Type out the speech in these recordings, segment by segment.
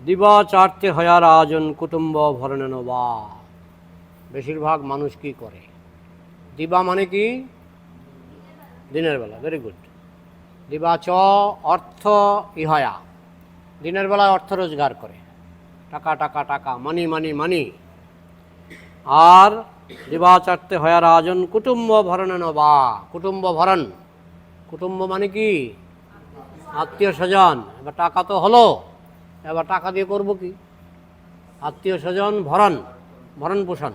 দিবা চারতে হয়ার আয়োজন কুটুম্ব ভরণে নবা। বেশিরভাগ মানুষ কি করে? দিবা মানে কি? দিনের বেলা। Very good. দিবা চ অর্থ ইহয়া, দিনের বেলায় অর্থ রোজগার করে, টাকা টাকা টাকা, মানি মানি মানি। আর দিবা চারতে হয়ার আয়োজন কুটুম্ব ভরণে নবা, কুটুম্ব ভরণ। কুটুম্ব মানে কি? আত্মীয় স্বজন। এবার টাকা তো হলো, এবার টাকা দিয়ে করবো কি? আত্মীয় স্বজন ভরণ, ভরণ পোষণ।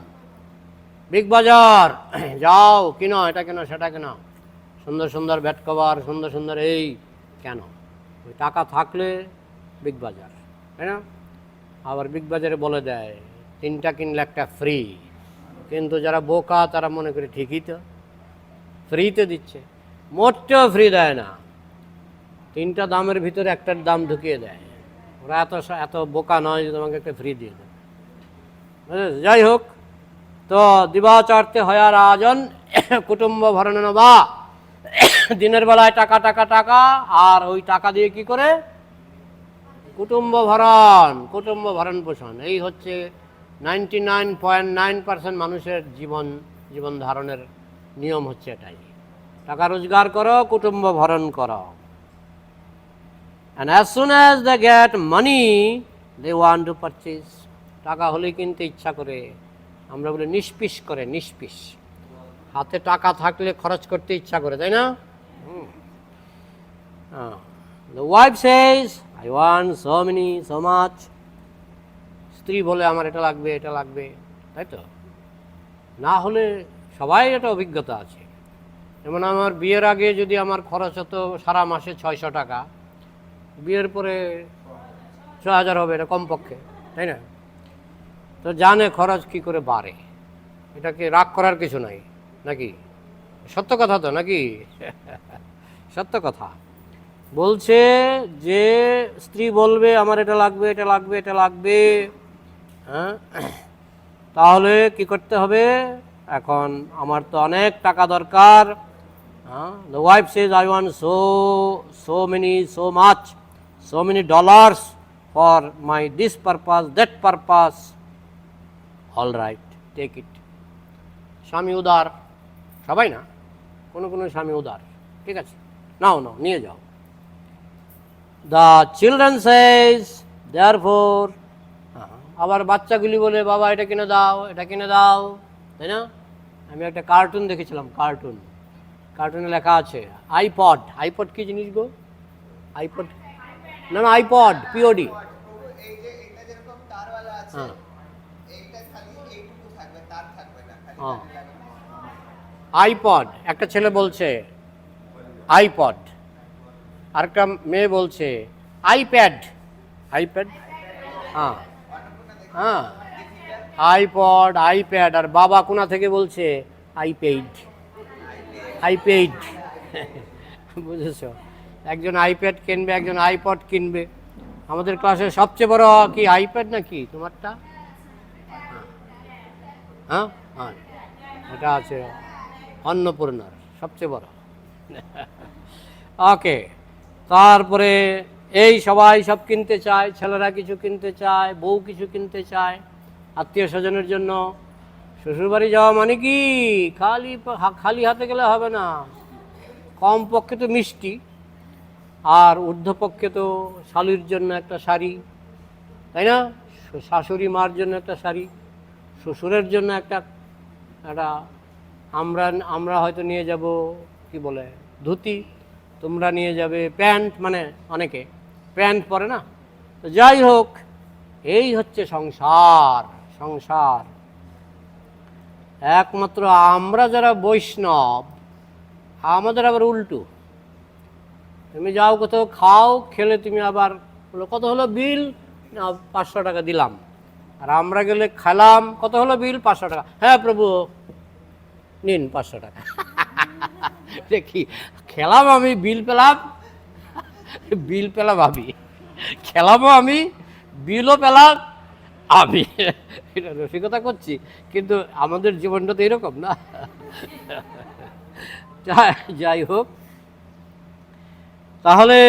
বিগ বাজার যাও, কিনো, এটা কেন সেটা কেন, সুন্দর সুন্দর ব্যাট কভার, সুন্দর সুন্দর এই কেন? ওই টাকা থাকলে বিগ বাজার, তাই না? আবার বিগ বাজারে বলে দেয় 3টা কিনলে একটা ফ্রি, কিন্তু যারা বোকা তারা মনে করে ঠিকই তো ফ্রিতে দিচ্ছে। মোটেও ফ্রি দেয় না, 3টা দামের ভিতরে একটার দাম ঢুকিয়ে দেয়। ওরা এত বোকা নয় যে তোমাকে একটা ফ্রি দিয়ে দেয়। যাই হোক, তো দিবা চারতে হয়ার আয়োজন কুটুম্ব ভরণ নবা, দিনের বেলায় টাকা টাকা টাকা, আর ওই টাকা দিয়ে কি করে? কুটুম্ব ভরণ, কুটুম্ব ভরণ পোষণ। এই হচ্ছে 99.9% মানুষের জীবন ধারণের নিয়ম হচ্ছে এটাই। টাকা রোজগার করো, কুটুম্ব ভরণ করো। And as soon as they get money, they want to purchase. টাকা হলে কিনতে ইচ্ছা করে, আমরা বলি নিষ্পিস করে, নিষ্পিস। হাতে টাকা থাকলে খরচ করতে ইচ্ছা করে, তাই না? The wife says, I want so many, so much. স্ত্রী বলে আমার এটা লাগবে, এটা লাগবে, তাই তো? না হলে সবাই এটা অভিজ্ঞতা আছে। যেমন আমার বিয়ের আগে যদি আমার খরচ হতো সারা মাসে 600 টাকা, বিয়ের পরে 6000 হবে, এটা কমপক্ষে, তাই না? তো জানে খরচ কি করে বাড়ে। এটাকে রাগ করার কিছু নাই, নাকি? সত্য কথা তো, নাকি? সত্য কথা। বলছে যে স্ত্রী বলবে আমার এটা লাগবে, এটা লাগবে, এটা লাগবে, হ্যাঁ, তাহলে কি করতে হবে? এখন আমার তো অনেক টাকা দরকার। The wife says, I want so many, so much, so many dollars for my this purpose, that purpose. All right, take it. স্বামী উদার, সবাই না, কোনো কোনো স্বামী উদার, ঠিক আছে, নাও নাও, নিয়ে যাও। The children says, therefore, আবার বাচ্চাগুলি বলে বাবা এটা কিনে দাও, এটা কিনে দাও, তাই না? আমি একটা কার্টুন দেখেছিলাম, কার্টুনে লেখা আছে আইপড। আইপড কি জিনিস গো? আইপড না, না, আইপড, পিওডি। হ্যাঁ, আইপড। একটা ছেলে বলছে আইপড, আরেকটা মেয়ে বলছে আইপ্যাড। আইপ্যাড, হ্যাঁ হ্যাঁ, আইপড, আইপ্যাড। আর বাবা কোনা থেকে বলছে আইপেইড, আইপেইড। বুঝেছো? একজন আইপ্যাড কিনবে, একজন আইপড কিনবে। আমাদের ক্লাসের সবচেয়ে বড় কি আইপ্যাড নাকি তোমারটা? হ্যাঁ হ্যাঁ, এটা আছে অন্নপূর্ণার সবচেয়ে বড়। ওকে, তারপরে এই সবাই সব কিনতে চায়, ছেলেরা কিছু কিনতে চায়, বউ কিছু কিনতে চায় আত্মীয় স্বজনের জন্য। শ্বশুরবাড়ি যাওয়া মানে কি খালি হাতে গেলে হবে না, কমপক্ষে তো মিষ্টি, আর ঊর্ধ্বপক্ষে তো শালির জন্য একটা শাড়ি, তাই না? শাশুড়ি মার জন্য একটা শাড়ি, শ্বশুরের জন্য একটা আমরা হয়তো নিয়ে যাব কি বলে ধুতি, তোমরা নিয়ে যাবে প্যান্ট, মানে অনেকে প্যান্ট পরে না। তো যাই হোক, এই হচ্ছে সংসার। সংসার একমাত্র আমরা যারা বৈষ্ণব, আমাদের আবার উল্টো। তুমি যাও কোথাও খাও, খেলে তুমি আবার বলো কত হলো বিল, 500 টাকা দিলাম। আর আমরা গেলে খেলাম, কত হলো বিল, 500 টাকা। হ্যাঁ প্রভু, নিন 500 টাকা। দেখি, খেলাম আমি, বিল পেলাম, আমি খেলামও আমি, বিলও পেলাম আমি। এটা রসিকতা করছি, কিন্তু আমাদের জীবনটা তো এরকম না। যাই হোক, তাহলে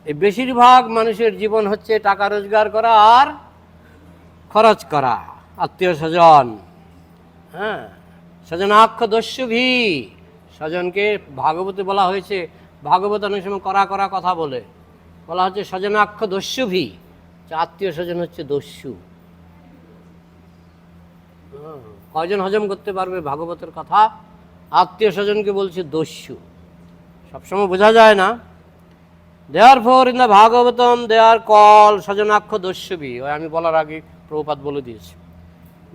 এই বেশিরভাগ মানুষের জীবন হচ্ছে টাকা রোজগার করা আর খরচ করা, আত্মীয় স্বজন। হ্যাঁ, স্বজনাক্ষ দস্যুভি, স্বজনকে ভাগবতে বলা হয়েছে, ভাগবত অনেক সময় করা করা কথা বলা হচ্ছে স্বজনাক্ষ দস্যুভি, আত্মীয় স্বজন হচ্ছে দস্যু। কয়জন হজম করতে পারবে ভাগবতের কথা? আত্মীয় স্বজনকে বলছে দস্যু, সবসময় বোঝা যায় না। Therefore in the Bhagavatam they are call স্বজনাক্ষ দস্যুভি। ওই আমি বলার আগে প্রভুপাদ বলে দিয়েছি,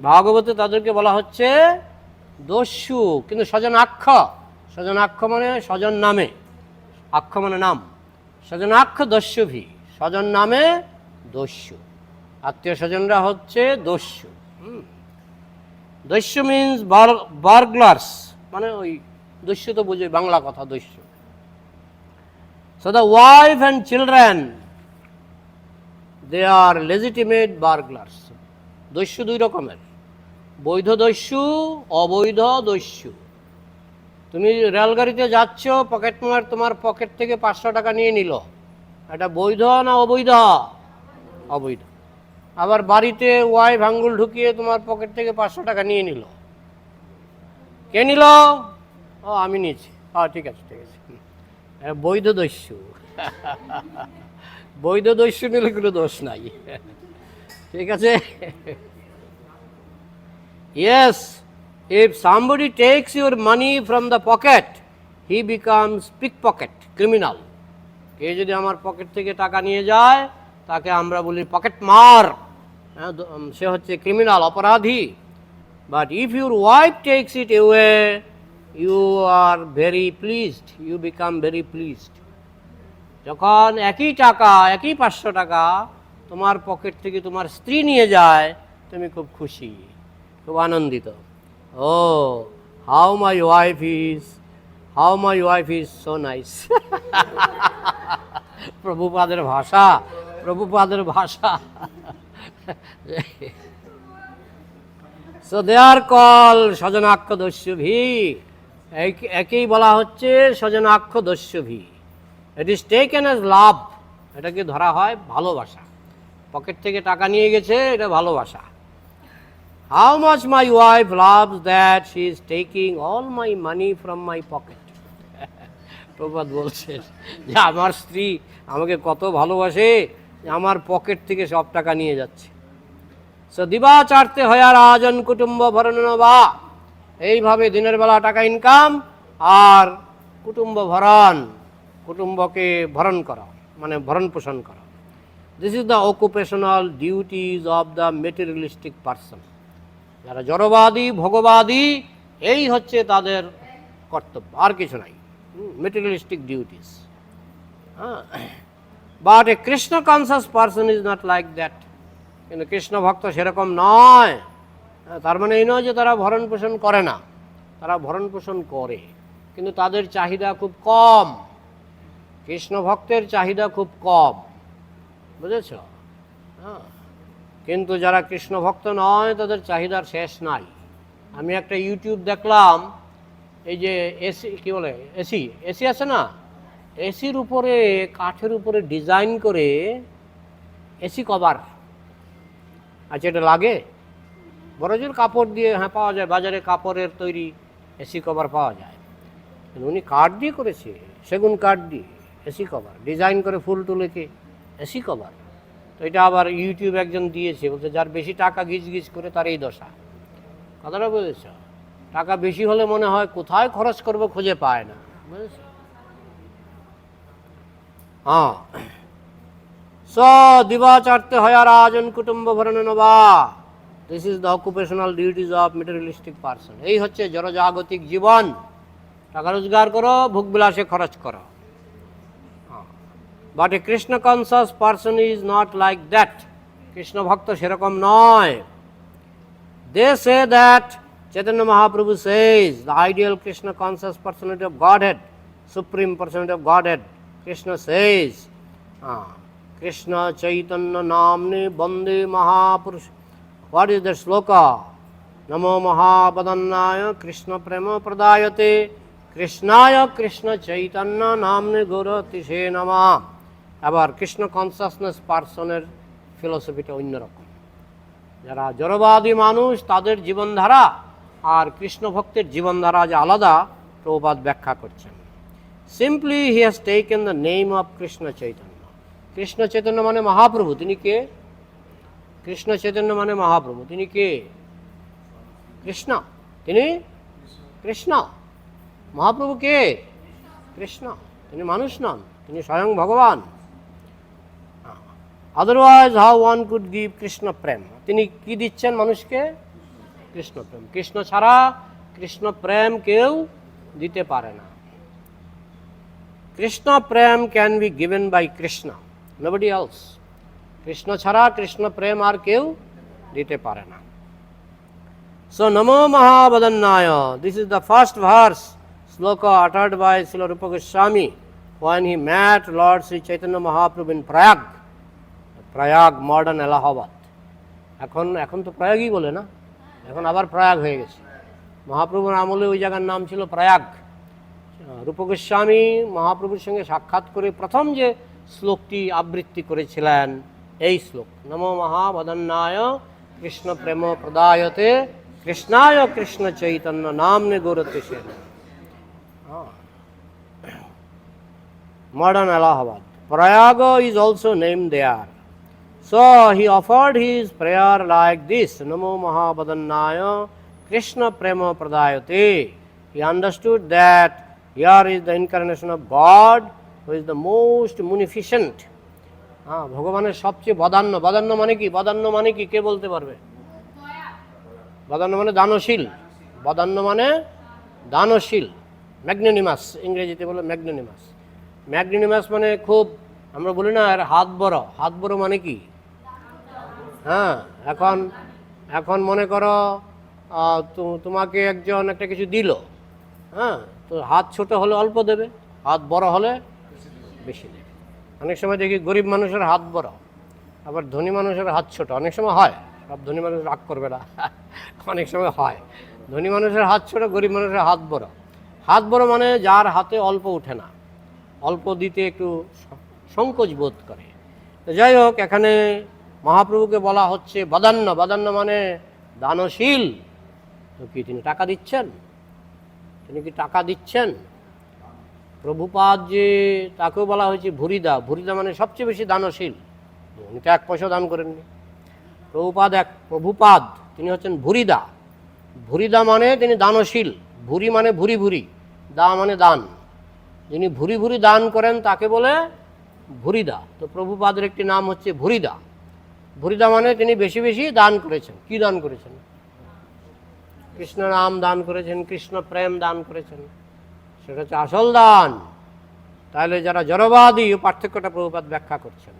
ভাগবতে তাদেরকে বলা হচ্ছে দস্যু, কিন্তু স্বজনাক্ষ, স্বজনাক্ষ মানে স্বজন নামে, আক্ষ মানে নাম, স্বজনাক্ষ দস্যুভি, স্বজন নামে দস্যু, আত্মীয় স্বজনরা হচ্ছে দস্যু। দস্যু মিন্স বার্গলার্স, মানে ওই দস্যু তো বুঝে বাংলা কথা দস্যু। So the wife and children, they are legitimate burglars. দস্যু দুই রকমের, বৈধ দস্যু, অবৈধ দস্যু। তুমি রেলগাড়িতে যাচ্ছ, পকেট মার তোমার পকেট থেকে 500 টাকা নিয়ে নিল, এটা বৈধ না অবৈধ? অবৈধ। আবার বাড়িতে ওয়াইফ আঙ্গুল ঢুকিয়ে তোমার পকেট থেকে 500 টাকা নিয়ে নিল, কে নিল? ও আমি নিয়েছি, ঠিক আছে ঠিক আছে, বৈধ দস্যু। বৈধ দস্যু নিলে কোনো দোষ নাই, ঠিক আছে। Yes, if somebody takes your money from the pocket, he becomes pickpocket, criminal. কে যদি আমার পকেট থেকে টাকা নিয়ে যায় তাকে আমরা বলি পকেট মার, সে হচ্ছে ক্রিমিনাল, অপরাধী। But if your wife takes it away, you are very pleased, you become very pleased. যখন একই টাকা, একই 500 টাকা তোমার পকেট থেকে তোমার স্ত্রী নিয়ে যায়, তুমি খুব খুশি, খুব আনন্দিত। ও how my wife is so nice. প্রভুপাদের ভাষা, প্রভুপাদের ভাষা। So they are called স্বজনাক্ষ দস্যুভি, একই বলা হচ্ছে স্বজনাক্ষ দস্যুভি। It is taken as love, এটাকে ধরা হয় ভালোবাসা, পকেট থেকে টাকা নিয়ে গেছে, এটা ভালোবাসা। How much my wife loves that she is taking all my money from my pocket. Prabhupada বলছেন যে আমার স্ত্রী আমাকে কত ভালোবাসে, আমার পকেট থেকে সব টাকা নিয়ে যাচ্ছে। সো দিবা চারতে হয় রাজন কুটুম্ব ভরণ বা, এইভাবে দিনের বেলা টাকা ইনকাম আর কুটুম্ব ভরণ, কুটুম্বকে ভরণ করা, মানে ভরণ পোষণ করা। This is the occupational duties of the materialistic person. যারা জড়বাদী, ভোগবাদী, এই হচ্ছে তাদের কর্তব্য, আর কিছু নাই, materialistic duties. But a Krishna conscious person is not like that. কিন্তু কৃষ্ণ ভক্ত সেরকম নয়। তার মানে এই নয় যে তারা ভরণ পোষণ করে না, তারা ভরণ পোষণ করে, কিন্তু তাদের চাহিদা খুব কম। কৃষ্ণ ভক্তের চাহিদা খুব কম, বুঝেছ? হ্যাঁ, কিন্তু যারা কৃষ্ণ ভক্ত নয় তাদের চাহিদার শেষ নাই। আমি একটা ইউটিউব দেখলাম, এই যে এসি, কি বলে, এসি আছে না, এসির উপরে কাঠের উপরে ডিজাইন করে এসি কভার, আচ্ছা এটা লাগে বড় জোর কাপড় দিয়ে, হ্যাঁ পাওয়া যায় বাজারে, কাপড়ের তৈরি এসি কভার পাওয়া যায়। উনি কাঠ দিয়ে করেছে, সেগুন কাঠ দিয়ে এসি কভার ডিজাইন করে, ফুল তুলেকে এসি কভার। তো এটা আবার ইউটিউব একজন দিয়েছে, বলছে যার বেশি টাকা গিজ গিজ করে তার এই দশা। কথাটা বুঝেছ? টাকা বেশি হলে মনে হয় কোথায় খরচ করবো খুঁজে পায় না, বুঝেছ? হ্যাঁ, স দিবা চারতে হয় রাজন কুটুম্ব ভরণ নবা। This is the occupational duties of materialistic person. এই হচ্ছে জড়জাগতিক জীবন, টাকা রোজগার করো, ভোগবিলাসে খরচ করো। But a Krishna conscious person is not like that. Krishna ভক্ত সেরকম নয়। They say that Chaitanya Mahaprabhu says the ideal Krishna conscious personality of Godhead, supreme personality of Godhead, Krishna says, Krishna Chaitanya Namne Bande Mahapurush. What is the sloka? Namo Mahabadannaya Krishna Prema Pradayate Krishnaya Krishna Chaitanya Namne Gauratishe Namah. আবার Krishna consciousness পার্সনের ফিলোসফিটা অন্যরকম। যারা জড়বাদী মানুষ তাদের জীবনধারা আর কৃষ্ণ ভক্তের জীবনধারা যে আলাদা, প্রভুপাদ ব্যাখ্যা করছেন। Simply he has taken the name of Krishna Chaitanya. Krishna Chaitanya মানে মহাপ্রভু। তিনি কে? কৃষ্ণ চৈতন্য মানে মহাপ্রভু। তিনি কে? কৃষ্ণ। তিনি কৃষ্ণ। মহাপ্রভু কে? কৃষ্ণ। তিনি মানুষ নন, তিনি স্বয়ং ভগবান। Otherwise how one could give Krishna prem. তিনি কি দিচ্ছেন মানুষকে? কৃষ্ণ প্রেম। কৃষ্ণ ছাড়া কৃষ্ণ প্রেম কেউ দিতে পারে না। Krishna prem can be given by Krishna, nobody else. Krishna ছাড়া কৃষ্ণ প্রেম আর কেউ দিতে পারে না। সো নমো মহাবদন্নায়, this is the first verse shloka uttered by Srila Rupa Goswami when he met Lord Sri Chaitanya Mahaprabhu in Prayag, modern Allahabad. এখন তো প্রয়াগই বলে না, এখন আবার প্রয়াগ হয়ে গেছে। মহাপ্রভুর আমলে ওই জায়গার নাম ছিল প্রয়াগ। রূপ গোস্বামী মহাপ্রভুর সঙ্গে সাক্ষাৎ করে প্রথম যে শ্লোকটি আবৃত্তি করেছিলেন এই শ্লোক, নমো মহাবদন্নায় কৃষ্ণ প্রেম প্রদায়তে কৃষ্ণায় Krishna Chaitanya নামনে গৌরতে Sen. Modern Allahabad. Prayaga is also named there. So he offered his prayer like this, Namo Mahabadannaya Krishna Prema Pradayate. He understood that here is the incarnation of God, who is the most munificent. ভগবানের সবচেয়ে বদান্য। বদান্য মানে কি? বদান্য মানে কি কে বলতে পারবে? বদান্য মানে দানশীল। বদান্য মানে দানশীল, ম্যাগনেনিমাস, ইংরেজিতে বলে ম্যাগনেনিমাস। ম্যাগনেনিমাস মানে খুব, আমরা বলি না আর হাত বড়। হাত বড় মানে কি? এখন মনে করো তোমাকে একজন একটা কিছু দিল, তো হাত ছোট হলে অল্প দেবে, হাত বড় হলে বেশি দেবে। অনেক সময় দেখি গরিব মানুষের হাত বড়, আবার ধনী মানুষের হাত ছোট। অনেক সময় হয়, সব ধনী মানুষ রাগ করবে না, অনেক সময় হয় ধনী মানুষের হাত ছোট, গরিব মানুষের হাত বড়। হাত বড় মানে যার হাতে অল্প ওঠে না, অল্প দিতে একটু সংকোচ বোধ করে। তো যাই হোক, এখানে মহাপ্রভুকে বলা হচ্ছে বদান্য। বদান্য মানে দানশীল। তো কি তিনি টাকা দিচ্ছেন? তিনি কি টাকা দিচ্ছেন? প্রভুপাদ যে তাকেও বলা হয়েছে ভুরিদা। ভুরিদা মানে সবচেয়ে বেশি দানশীল। উনি তো 1 পয়সা দান করেননি। প্রভুপাদ তিনি হচ্ছেন ভুরিদা। ভুরিদা মানে তিনি দানশীল। ভুরি মানে ভুরি ভুরি, দা মানে দান। যিনি ভুরি ভুরি দান করেন তাকে বলে ভুরিদা। তো প্রভুপাদের একটি নাম হচ্ছে ভুরিদা। ভুরিদা মানে তিনি বেশি বেশি দান করেছেন। কি দান করেছেন? কৃষ্ণ নাম দান করেছেন, কৃষ্ণ প্রেম দান করেছেন, সেটা হচ্ছে আসল দান। তাহলে যারা জড়বাদী, পার্থক্যটা প্রভুপাদ ব্যাখ্যা করছেন।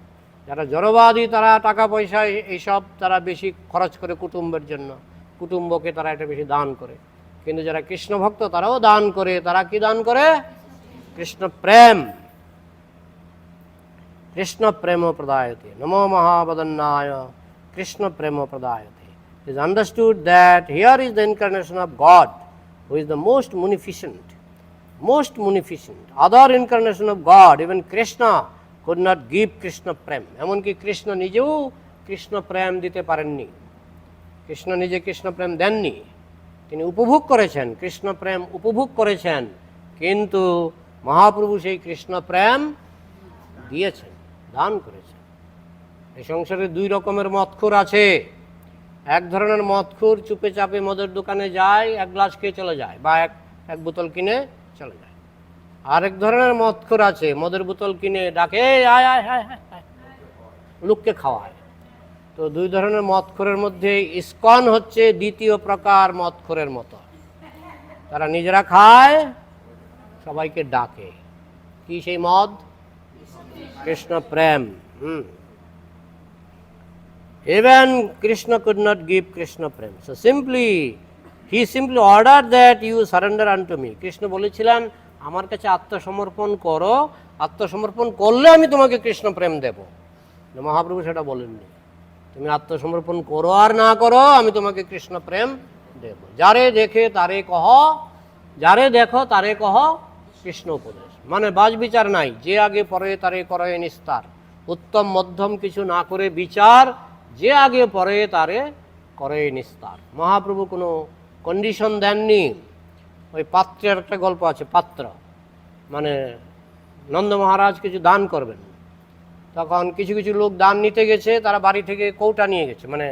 যারা জড়বাদী তারা টাকা পয়সা এইসব তারা বেশি খরচ করে কুটুম্বের জন্য, কুটুম্বকে তারা এটা বেশি দান করে। কিন্তু যারা কৃষ্ণ ভক্ত তারাও দান করে। তারা কি দান করে? কৃষ্ণ প্রেম। কৃষ্ণ প্রেম প্রদায়তে, নমো মহাবদন্নায় কৃষ্ণ প্রেম প্রদায়তে। It is understood that here is the incarnation of God, who is the most munificent. Most munificent. Other incarnation of God, even Krishna could not give Krishna prem. এমনকি কৃষ্ণ নিজেও কৃষ্ণ প্রেম দিতে পারেননি। কৃষ্ণ নিজে কৃষ্ণ প্রেম দেননি। তিনি উপভোগ করেছেন, কৃষ্ণ প্রেম উপভোগ করেছেন, কিন্তু মহাপ্রভু সেই কৃষ্ণ প্রেম দিয়েছেন, দান করেছেন। এই সংসারে 2 রকমের মদখোর আছে। এক ধরনের মদখোর চুপে চাপে মদের দোকানে যায়, 1 গ্লাস খেয়ে চলে যায়, বা এক বোতল কিনে চলে যায়। আরেক ধরনের মদখোর আছে, মদের বোতল কিনে ডাকে আয় আয় আয় আয়, লোককে খাওয়ায়। তো 2 ধরনের মদখোরের মধ্যে ইসকন হচ্ছে দ্বিতীয় প্রকার মদখোরের মতো। তারা নিজেরা খায়, সবাইকে ডাকে। কি সেই মদ? কৃষ্ণ প্রেম। Even Krishna could not give Krishna prem. So he simply ordered that you surrender unto me. Krishna বলেছিলেন আমার কাছে আত্মসমর্পণ করো, আত্মসমর্পণ করলে আমি তোমাকে কৃষ্ণ প্রেম দেব। মহাপ্রভু সেটা বলেননি। তুমি আত্মসমর্পণ করো আর না করো, আমি তোমাকে কৃষ্ণ প্রেম দেব। যারে দেখে তারে কহ, যারে দেখো তারে কহ কৃষ্ণ উপদেশ। মানে বাজ বিচার নাই, যে আগে পরে তারে করে নিস্তার, উত্তম মধ্যম কিছু না করে বিচার, যে আগে পরে তারে করে নিস্তার। মহাপ্রভু কোনো কন্ডিশন দেননি। ওই পাত্রের একটা গল্প আছে, পাত্র মানে নন্দ মহারাজ কিছু দান করবেন, তখন কিছু কিছু লোক দান নিতে গেছে, তারা বাড়ি থেকে কৌটা নিয়ে গেছে, মানে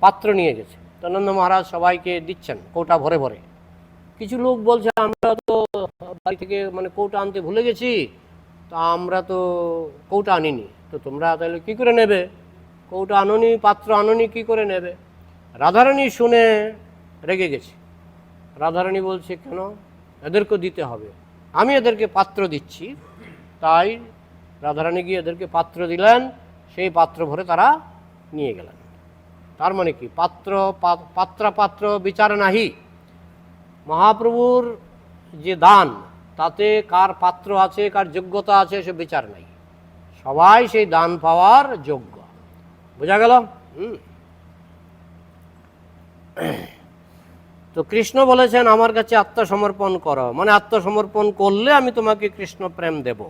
পাত্র নিয়ে গেছে। তো নন্দ মহারাজ সবাইকে দিচ্ছেন কৌটা ভরে ভরে। কিছু লোক বলছে আমরা তো বাড়ি থেকে মানে কৌটা আনতে ভুলে গেছি, তা আমরা তো কৌটা আনিনি, তো তোমরা তাহলে কী করে নেবে? কৌটা আননি, পাত্র আননি, কী করে নেবে? রাধারানী শুনে রেগে গেছে। রাধারানী বলছে কেন, এদেরকেও দিতে হবে, আমি এদেরকে পাত্র দিচ্ছি। তাই রাধারানী গিয়ে এদেরকে পাত্র দিলেন, সেই পাত্র ভরে তারা নিয়ে গেলেন। তার মানে কি, পাত্র বিচার নাহি। মহাপ্রভুর যে দান, তাতে কার পাত্র আছে, কার যোগ্যতা আছে, সে বিচার নাই, সবাই সেই দান পাওয়ার যোগ্য। বোঝা গেল? তো কৃষ্ণ বলেছেন আমার কাছে আত্মসমর্পণ করো, মানে আত্মসমর্পণ করলে আমি তোমাকে কৃষ্ণ প্রেম দেব।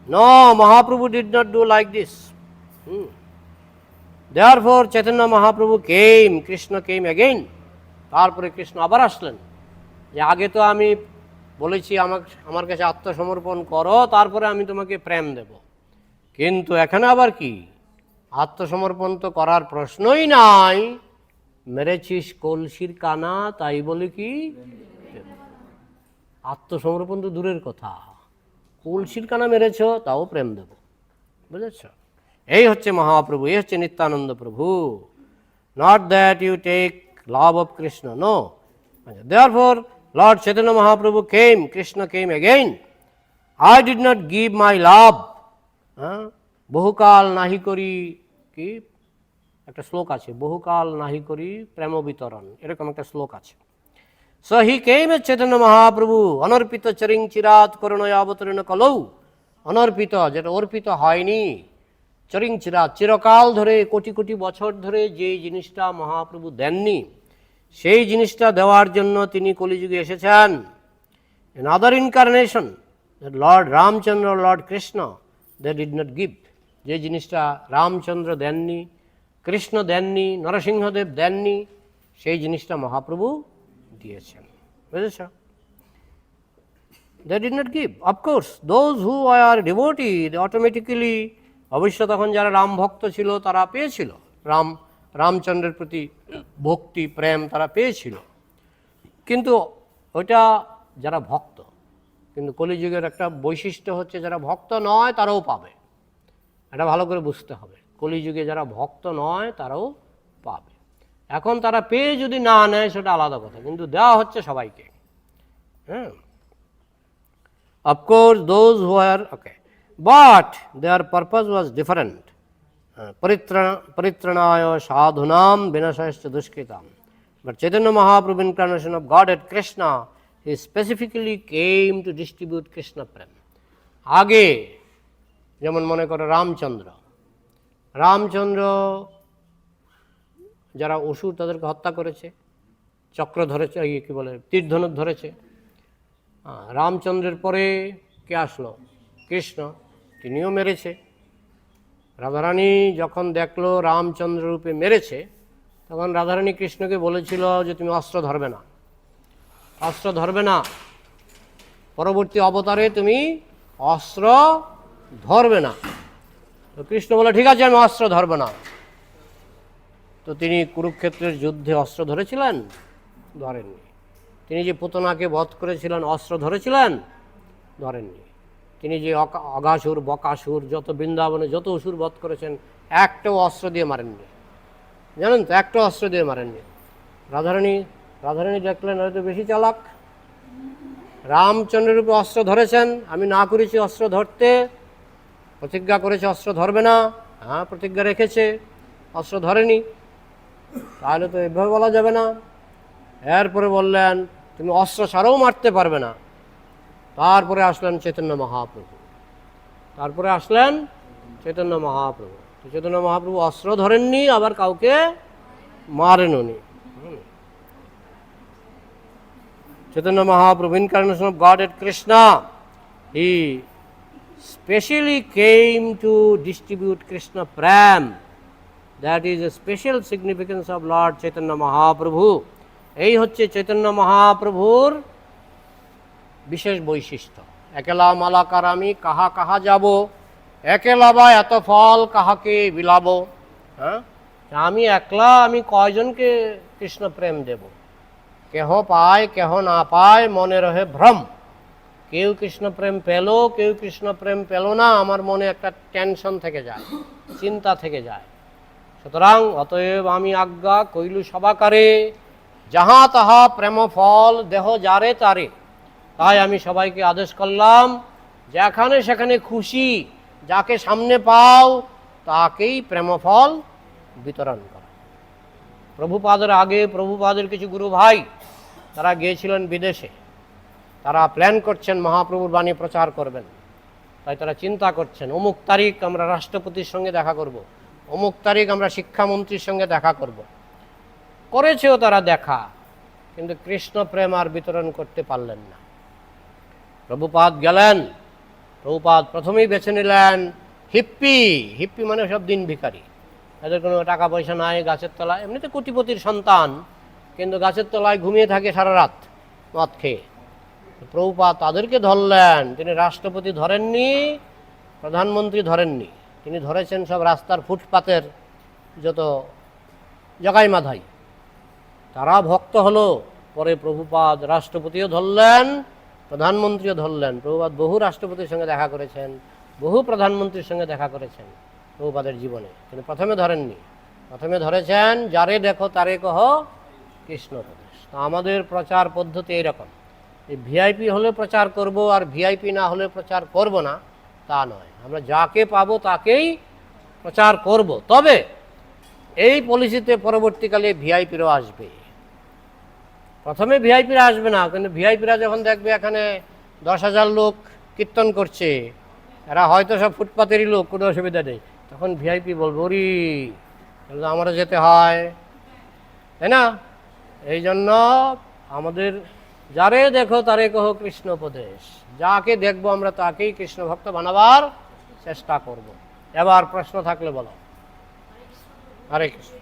No, Mahaprabhu did not do like this. Therefore Chaitanya Mahaprabhu came, Krishna came again. তারপরে কৃষ্ণ আবার আসলেন, যে আগে তো আমি বলেছি আমার কাছে আত্মসমর্পণ করো, তারপরে আমি তোমাকে প্রেম দেব, কিন্তু এখানে আবার কি, আত্মসমর্পণ তো করার প্রশ্নই নাই, মেরেছিস কলসির কানা, তাই বলে কি আত্মসমর্পণ তো দূরের কথা, কলসির কানা মেরেছ তাও প্রেম দেব। বুঝেছ? এই হচ্ছে মহাপ্রভু, এই হচ্ছে Nityananda Prabhu. Not that you take love of Krishna, no. Therefore lord Chaitanya Mahaprabhu came, Krishna came again. I did not give my love, বহুকাল নাহি করি, কি একটা শ্লোক আছে, বহুকাল নাহি করি প্রেম বিতরণ, এরকম একটা শ্লোক আছে। সো হি কেম এ চৈতন্য মহাপ্রভু অনর্পিত চরিং চিরাত করুণয় অবতরণ কলৌ। অনর্পিত, যেটা অর্পিত হয়নি, চরিং চিরাত, চিরকাল ধরে, কোটি কোটি বছর ধরে যে জিনিসটা মহাপ্রভু দেননি, সেই জিনিসটা দেওয়ার জন্য তিনি কলিযুগে এসেছেন। In other incarnation lord Ramchandra, lord Krishna, they did not give. যে জিনিসটা রামচন্দ্র দেননি, কৃষ্ণ দেননি, নরসিংহদেব দেননি, সেই জিনিসটা মহাপ্রভু দিয়েছেন। বুঝেছ? They did not give. Of course, those who are devotee, they automatically, অবশ্য তখন যারা রাম ভক্ত ছিল তারা পেয়েছিল, রামচন্দ্রের প্রতি ভক্তি প্রেম তারা পেয়েছিল, কিন্তু ওইটা যারা ভক্ত। কিন্তু কলিযুগের একটা বৈশিষ্ট্য হচ্ছে যারা ভক্ত নয় তারাও পাবে, এটা ভালো করে বুঝতে হবে। কলিযুগে যারা ভক্ত নয় তারাও পাবে। এখন তারা পেয়ে যদি না নেয় সেটা আলাদা কথা, কিন্তু দেওয়া হচ্ছে সবাইকে। হ্যাঁ, of course those who are okay, but their purpose was different. পরিত্রাণায় সাধুনাম বিনাশায়শ্চ দুষ্কৃতাম। But Chaitanya Mahaprabhu, incarnation of Godhead Krishna, he specifically came to distribute Krishna Prem. আগে যেমন মনে করো রামচন্দ্র যারা অসুর তাদেরকে হত্যা করেছে, চক্র ধরেছে, কি বলে তীর ধনুক ধরেছে। রামচন্দ্রের পরে কে আসলো? কৃষ্ণ, তিনিও মেরেছে। রাধারানী যখন দেখলো রামচন্দ্র রূপে মেরেছে, তখন রাধারানী কৃষ্ণকে বলেছিল যে তুমি অস্ত্র ধরবে না, পরবর্তী অবতারে তুমি অস্ত্র ধরবে না। তো কৃষ্ণ বলে ঠিক আছে, আমি অস্ত্র ধরব না। তো তিনি কুরুক্ষেত্রের যুদ্ধে অস্ত্র ধরেছিলেন? ধরেননি। তিনি যে পুতনাকে বধ করেছিলেন অস্ত্র ধরেছিলেন? ধরেননি। তিনি যে অগাসুর, বকাসুর, যত বৃন্দাবনে যত অসুর বধ করেছেন, একটাও অস্ত্র দিয়ে মারেননি। জানেন তো, একটা অস্ত্র দিয়ে মারেননি। রাধারানী দেখলেন হয়তো বেশি চালাক, রামচন্দ্রের রূপে অস্ত্র ধরেছেন, আমি না করেছি অস্ত্র ধরতে, প্রতিজ্ঞা করেছে অস্ত্র ধরবে না, হ্যাঁ প্রতিজ্ঞা রেখেছে, অস্ত্র ধরেনি, তাহলে তো এভাবে বলা যাবে না। এরপরে বললেন তুমি অস্ত্র ছাড়াও মারতে পারবে না। তারপরে আসলেন চৈতন্য মহাপ্রভু, চৈতন্য মহাপ্রভু অস্ত্র ধরেননি, আবার কাউকে মারেননি। Chaitanya Mahaprabhu, incarnation of god at Krishna, He specially came to distribute Krishna Pram. That is a special significance of Lord Chaitanya Mahaprabhu. এই হচ্ছে চৈতন্য মহাপ্রভুর বিশেষ বৈশিষ্ট্য। একেলা মালাকার আমি কাহা কাহা যাব, একেলা বা এত ফল কাহাকে বিলাব। হ্যাঁ, আমি একলা আমি কয়জনকে কৃষ্ণ প্রেম দেব? কেহ পায় কেহ না পায়, মনে রহে ভ্রম। কেউ কৃষ্ণ প্রেম পেল, কেউ কৃষ্ণ প্রেম পেল না, আমার মনে একটা টেনশন থেকে যায়, চিন্তা থেকে যায়। সুতরাং অতএব আমি আজ্ঞা কইলু সবাকারে, যাহা তাহা প্রেম ফল দেহ যারে তারে। তাই আমি সবাইকে আদেশ করলাম, যেখানে সেখানে খুশি যাকে সামনে পাও তাকেই প্রেমফল বিতরণ করা। প্রভুপাদের আগে প্রভুপাদের কিছু গুরু ভাই তারা গিয়েছিলেন বিদেশে, তারা প্ল্যান করছেন মহাপ্রভুর বাণী প্রচার করবেন। তাই তারা চিন্তা করছেন অমুক তারিখ আমরা রাষ্ট্রপতির সঙ্গে দেখা করব, অমুক তারিখ আমরা শিক্ষামন্ত্রীর সঙ্গে দেখা করব। করেছেও তারা দেখা, কিন্তু কৃষ্ণ প্রেম আর বিতরণ করতে পারলেন না। প্রভুপাদ গেলেন, প্রভুপাদ প্রথমেই বেছে নিলেন হিপ্পি। হিপ্পি মানে সব দিন ভিখারি, এদের কোনো টাকা পয়সা নাই, গাছের তলায়, এমনিতে কোটিপতির সন্তান, কিন্তু গাছের তলায় ঘুমিয়ে থাকে সারা রাত মদ খেয়ে। প্রভুপাদ তাদেরকে ধরলেন। তিনি রাষ্ট্রপতি ধরেননি, প্রধানমন্ত্রী ধরেননি, তিনি ধরেছেন সব রাস্তার ফুটপাতের যত জগাই মাধাই, তারা ভক্ত হলো। পরে প্রভুপাদ রাষ্ট্রপতিও ধরলেন, প্রধানমন্ত্রীও ধরলেন। প্রভুপাদ বহু রাষ্ট্রপতির সঙ্গে দেখা করেছেন, বহু প্রধানমন্ত্রীর সঙ্গে দেখা করেছেন প্রভুপাদের জীবনে, কিন্তু প্রথমে ধরেননি। প্রথমে ধরেছেন যারে দেখো তারে কহ কৃষ্ণ উপদেশ। তো আমাদের প্রচার পদ্ধতি এইরকম, এই ভিআইপি হলে প্রচার করব আর ভিআইপি না হলে প্রচার করব না, তা নয়। আমরা যাকে পাবো তাকেই প্রচার করব। তবে এই পলিসিতে পরবর্তীকালে ভিআইপিরও আসবে। প্রথমে ভিআইপিরা আসবে না, কিন্তু ভিআইপিরা যখন দেখবে এখানে 10,000 লোক কীর্তন করছে, এরা হয়তো সব ফুটপাতেরই লোক, কোনো অসুবিধা নেই, তখন ভিআইপি বলবো ওরি আমারও যেতে হয়, তাই না? এই জন্য আমাদের যারে দেখো তারে কহ কৃষ্ণ উপদেশ, যাকে দেখবো আমরা তাকেই কৃষ্ণ ভক্ত বানাবার চেষ্টা করব। এবার প্রশ্ন থাকলে বলো। হরে কৃষ্ণ।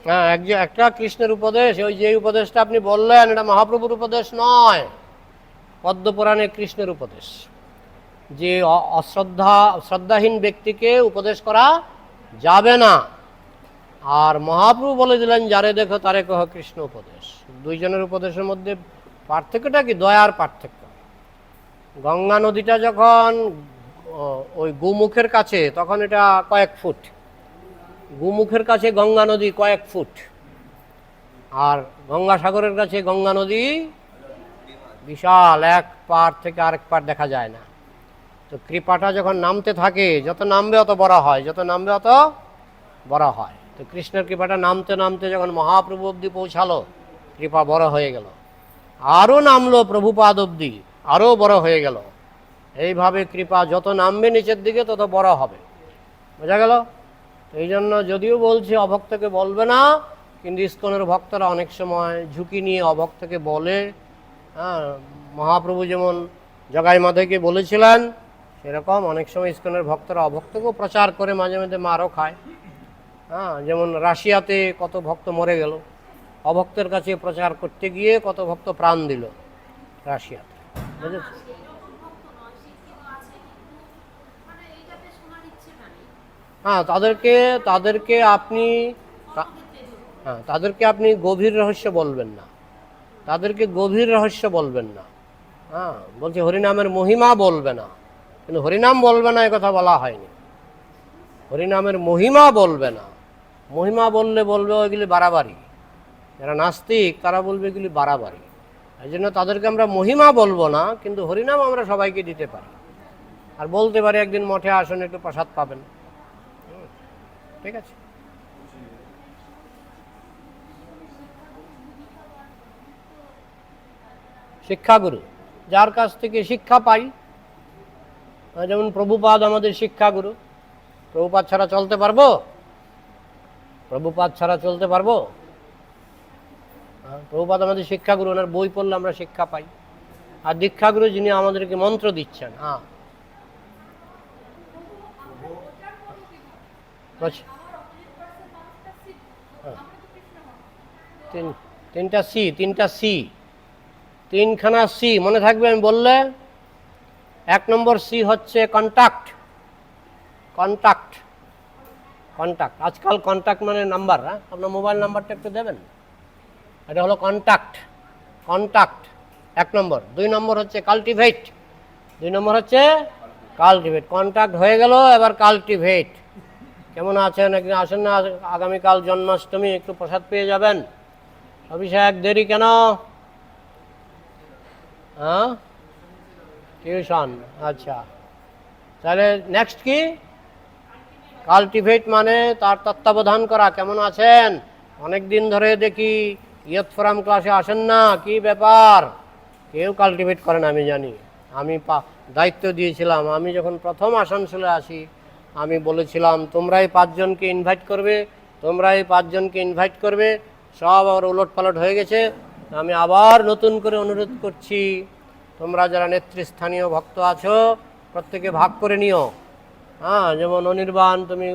হ্যাঁ, একটা কৃষ্ণের উপদেশ, ওই যে উপদেশটা আপনি বললেন এটা মহাপ্রভুর উপদেশ নয়, পদ্মপুরাণে কৃষ্ণের উপদেশ, যে শ্রদ্ধাহীন ব্যক্তিকে উপদেশ করা যাবে না। আর মহাপ্রভু বলে দিলেন যারে দেখো তারে কহ কৃষ্ণ উপদেশ। দুইজনের উপদেশের মধ্যে পার্থক্যটা কি? দয়ার পার্থক্য। গঙ্গা নদীটা যখন ওই গোমুখের কাছে, তখন এটা কয়েক ফুট, গোমুখের কাছে গঙ্গা নদী কয়েক ফুট, আর গঙ্গাসাগরের কাছে গঙ্গা নদী বিশাল, এক পার থেকে আরেক পার দেখা যায় না। তো কৃপাটা যখন নামতে থাকে, যত নামবে অত বড় হয়, যত নামবে অত বড় হয়। তো কৃষ্ণের কৃপাটা নামতে নামতে যখন মহাপ্রভু অবধি পৌঁছালো, কৃপা বড় হয়ে গেল, আরও নামলো প্রভুপাদ অবধি, আরও বড় হয়ে গেল। এইভাবে কৃপা যত নামবে নিচের দিকে তত বড় হবে। বোঝা গেল? এই জন্য যদিও বলছি অভক্তকে বলবে না, কিন্তু ইস্কনের ভক্তরা অনেক সময় ঝুঁকি নিয়ে অভক্তকে বলে। হ্যাঁ, মহাপ্রভু যেমন জগাই মাধবকে বলেছিলেন, সেরকম অনেক সময় ইস্কনের ভক্তরা অভক্তকেও প্রচার করে, মাঝে মাঝে মারও খায়। হ্যাঁ, যেমন রাশিয়াতে কত ভক্ত মরে গেল অভক্তের কাছে প্রচার করতে গিয়ে, কত ভক্ত প্রাণ দিল রাশিয়াতে, বুঝেছি? হ্যাঁ, তাদেরকে আপনি গভীর রহস্য বলবেন না, তাদেরকে গভীর রহস্য বলবেন না। হ্যাঁ, বলছে হরিনামের মহিমা বলবে না, কিন্তু হরিনাম বলবে না একথা বলা হয়নি। হরিনামের মহিমা বলবে না, মহিমা বলবে ওইগুলি বাড়াবাড়ি। যারা নাস্তিক তারা বলবে এগুলি বাড়াবাড়ি। এই জন্য তাদেরকে আমরা মহিমা বলবো না, কিন্তু হরিনাম আমরা সবাইকে দিতে পারি, আর বলতে পারি একদিন মঠে আসুন একটু প্রসাদ পাবেন। ঠিক আছে? শিক্ষাগুরু, যার কাছ থেকে শিক্ষা পাই, যেমন প্রভুপাদ আমাদের শিক্ষাগুরু, প্রভুপাদ ছাড়া চলতে পারবো? প্রভুপাদ ছাড়া চলতে পারবো? প্রভুপাদ আমাদের শিক্ষাগুরু, ওনার বই পড়লে আমরা শিক্ষা পাই। আর দীক্ষাগুরু যিনি আমাদেরকে মন্ত্র দিচ্ছেন। হ্যাঁ, তিনটা সি, তিনখানা সি মনে থাকবে আমি বললে। 1 নম্বর সি হচ্ছে কন্টাক্ট। Contact, contact. আজকাল কন্টাক্ট মানে নাম্বার। হ্যাঁ, আপনার মোবাইল নাম্বারটা একটু দেবেন। এটা হলো কন্টাক্ট। কন্টাক্ট 1 নম্বর। 2 নম্বর হচ্ছে কাল্টিভেট। 2 নম্বর হচ্ছে কাল্টিভেট। কন্টাক্ট হয়ে গেল, এবার কাল্টিভেট। কেমন আছেন? একদিন আসেন না, আগামীকাল জন্মাষ্টমী, একটু প্রসাদ পেয়ে যাবেন। অভিষেক দেরি কেন? হ্যাঁ, টিউশন। আচ্ছা, তাহলে নেক্সট কি? কাল্টিভেট মানে তার তত্ত্বাবধান করা। কেমন আছেন? অনেক দিন ধরে দেখি ইয়ত ফোরাম ক্লাসে আসেন না, কি ব্যাপার? কেউ কাল্টিভেট করে না, আমি জানি। আমি দায়িত্ব দিয়েছিলাম, আমি যখন প্রথম আসানসোলে আসি আমি বলেছিলাম তোমরাই 5 জনকে ইনভাইট করবে, তোমরাই 5 জনকে ইনভাইট করবে। সব আবার উলট পালট হয়ে গেছে। আমি আবার নতুন করে অনুরোধ করছি, তোমরা যারা নেতৃস্থানীয় ভক্ত আছো প্রত্যেকে ভাগ করে নিও। হ্যাঁ, যেমন অনির্বাণ, তুমি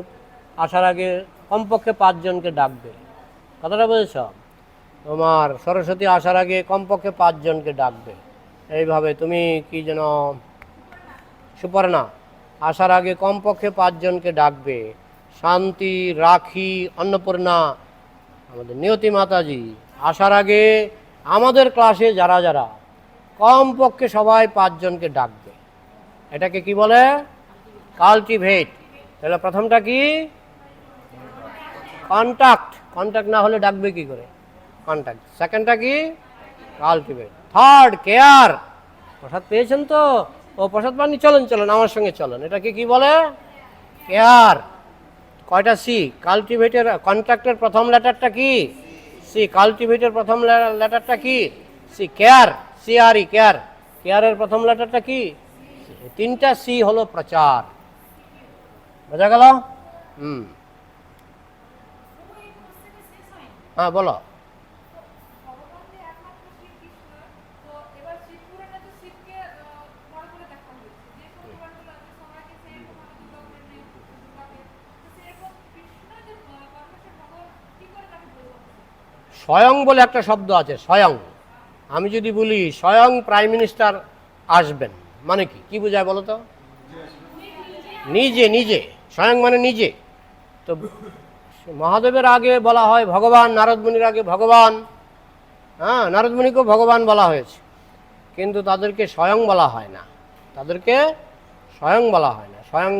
আসার আগে কমপক্ষে 5 জনকে ডাকবে। কথাটা বুঝেছ? তোমার সরস্বতী আসার আগে কমপক্ষে 5 জনকে ডাকবে। এইভাবে তুমি কি যেন সুপর্ণা আসার আগে কমপক্ষে 5 জনকে ডাকবে। শান্তি, রাখি, অন্নপূর্ণা, আমাদের নিয়তি মাতাজি আসার আগে আমাদের ক্লাসে যারা যারা কমপক্ষে সবাই 5 জনকে ডাকবে। এটাকে কি বলে? কাল্টিভেট। তাহলে প্রথমটা কি? কন্টাক্ট। কন্টাক্ট না হলে ডাকবে কি করে? কন্টাক্ট। সেকেন্ডটা কি? কাল্টিভেট। Third care. প্রসাদ পেয়েছেন তো? ও প্রসাদ পানি, চলেন চলেন আমার সঙ্গে চলেন। এটাকে কি বলে? কেয়ার। কয়টা সি? কাল্টিভেটের, কন্ট্রাক্টের প্রথম লেটারটা কি? সি। কাল্টিভেটের প্রথম লেটারটা কি? সি। Care, CRE, care. কেয়ারের প্রথম লেটারটা কি? 3টা সি হলো প্রচার। বোঝা গেল? হ্যাঁ, বলো। স্বয়ং বলে একটা শব্দ আছে, স্বয়ং। আমি যদি বলি স্বয়ং প্রাইম মিনিস্টার আসবেন, মানে কি কি বোঝায় বলো তো? নিজে, নিজে। স্বয়ং মানে নিজে। তো মহাদেবের আগে বলা হয় ভগবান, নারদমুনির আগে ভগবান। হ্যাঁ, নারদমুনিকেও ভগবান বলা হয়েছে, কিন্তু তাদেরকে স্বয়ং বলা হয় না। তাদেরকে স্বয়ং বলা হয় না। স্বয়ং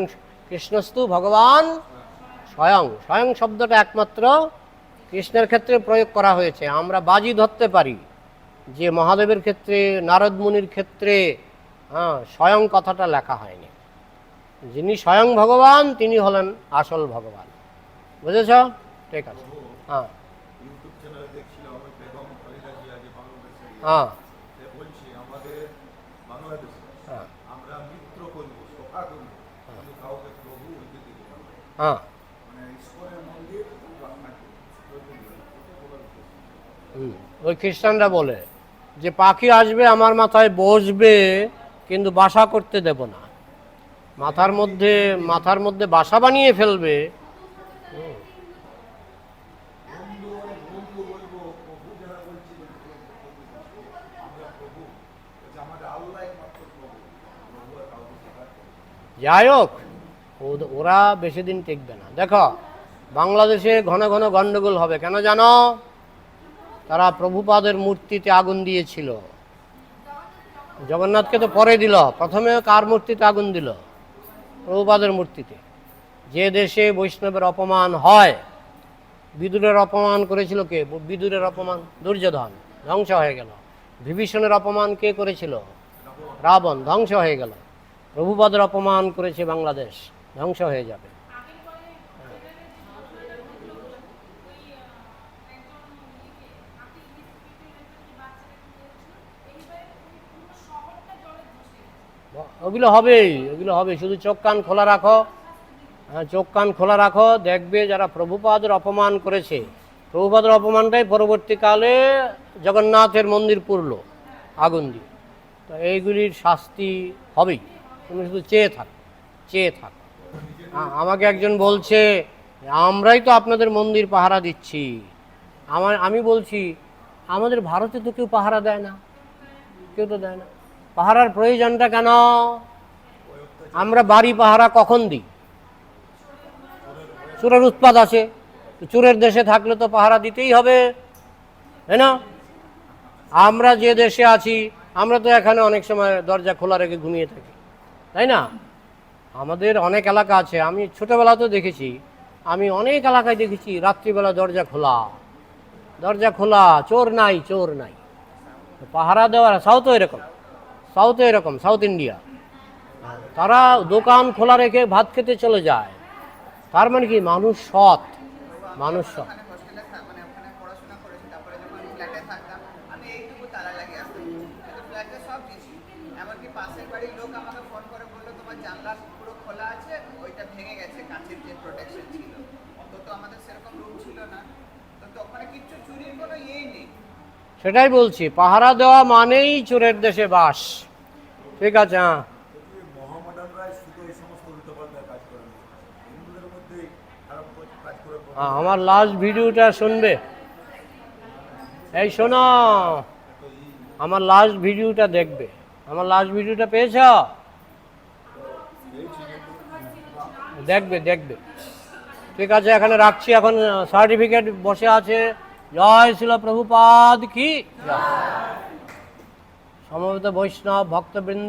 কৃষ্ণস্তু ভগবান স্বয়ং। স্বয়ং শব্দটা একমাত্র কৃষ্ণের ক্ষেত্রে প্রয়োগ করা হয়েছে। আমরা বাজি ধরতে পারি যে মহাদেবের ক্ষেত্রে, নারদ মুনির ক্ষেত্রে স্বয়ং কথাটা লেখা হয়নি। যিনি স্বয়ং ভগবান তিনি হলেন আসল ভগবান। বুঝেছ? ঠিক আছে। হ্যাঁ, হ্যাঁ, হ্যাঁ। ওই খ্রিস্টানরা বলে যে পাখি আসবে আমার মাথায় বসবে, কিন্তু বাসা করতে দেব না। মাথার মধ্যে বাসা বানিয়ে ফেলবে। যাই হোক, ওরা বেশি দিন টিকবে না। দেখো, বাংলাদেশে ঘন ঘন গন্ডগোল হবে কেন জানো? তারা প্রভুপাদের মূর্তিতে আগুন দিয়েছিল। জগন্নাথকে তো পরে দিল, প্রথমে কার মূর্তিতে আগুন দিল? প্রভুপাদের মূর্তিতে। যে দেশে বৈষ্ণবের অপমান হয়, বিদুরের অপমান করেছিল কে? বিদুরের অপমান দুর্যোধন, ধ্বংস হয়ে গেল। বিভীষণের অপমান কে করেছিল? রাবণ, ধ্বংস হয়ে গেল। প্রভুপাদের অপমান করেছে বাংলাদেশ, ধ্বংস হয়ে যাবে। ওগুলো হবেই, ওগুলো হবে। শুধু চোখ কান খোলা রাখো, হ্যাঁ, চোখ কান খোলা রাখো, দেখবে যারা প্রভুপাদের অপমান করেছে, প্রভুপাদের অপমানটাই পরবর্তীকালে জগন্নাথের মন্দির পুরল আগুন দিয়ে। তো এইগুলির শাস্তি হবেই, তুমি শুধু চেয়ে থাক, চেয়ে থাক। আমাকে একজন বলছে, আমরাই তো আপনাদের মন্দির পাহারা দিচ্ছি। আমি বলছি, আমাদের ভারতে তো কেউ পাহারা দেয় না, কেউ তো দেয় না। পাহারার প্রয়োজনটা কেন? আমরা বাড়ি পাহারা কখন দিই? চোরের উৎপাত আছে, তো চোরের দেশে থাকলে তো পাহারা দিতেই হবে, তাই না? আমরা যে দেশে আছি, আমরা তো এখানে অনেক সময় দরজা খোলা রেখে ঘুমিয়ে থাকি, তাই না? আমাদের অনেক এলাকা আছে, আমি ছোটোবেলাতেও দেখেছি, আমি অনেক এলাকায় দেখেছি রাত্রিবেলা দরজা খোলা, দরজা খোলা, চোর নাই, চোর নাই। পাহারা দেওয়ার সাউথও এরকম, সাউথে এরকম, সাউথ ইন্ডিয়া তারা দোকান খোলা রেখে ভাত খেতে চলে যায়। তার মানে কি? মানুষ সৎ, মানুষ সৎ। ওখানে হোস্টেলে মানে ওখানে পড়াশোনা করেছি, তারপরে যখন ফ্ল্যাটে থাকতাম আমি এইটুকু তালা লাগিয়ে আসতাম, কিন্তু ফ্ল্যাটে সব কিছু, এমনকি পাশের বাড়ির লোক আমাকে ফোন করে বললো তোমার জানলা পুরো খোলা আছে, ওইটা ভেঙে গেছে, কাঁচের যে প্রোটেকশন ছিল। তো আমাদের সেরকম রুম ছিল না, তো ওখানে কিচ্ছু চুরির কোনো ইয়েই নেই। সেটাই বলছি, পাহারা দেওয়া মানেই চোরের দেশে বাস। ঠিক আছে, হ্যাঁ। মহামডানরাই শুধু এই সমস্ত উল্টোপাল্টা কাজ করে, হিন্দুদের মধ্যে খারাপ কাজ করে। আমার লাস্ট ভিডিওটা শুনবে? এই শোনো, আমার লাস্ট ভিডিওটা দেখবে। আমার লাস্ট ভিডিওটা পেয়েছ? দেখবে, দেখবে। ঠিক আছে, এখানে রাখছি। এখন সার্টিফিকেট বসে আছে। জয় শিল প্রভুপাদ কি জয়। সমবেত বৈষ্ণব ভক্তবৃন্দ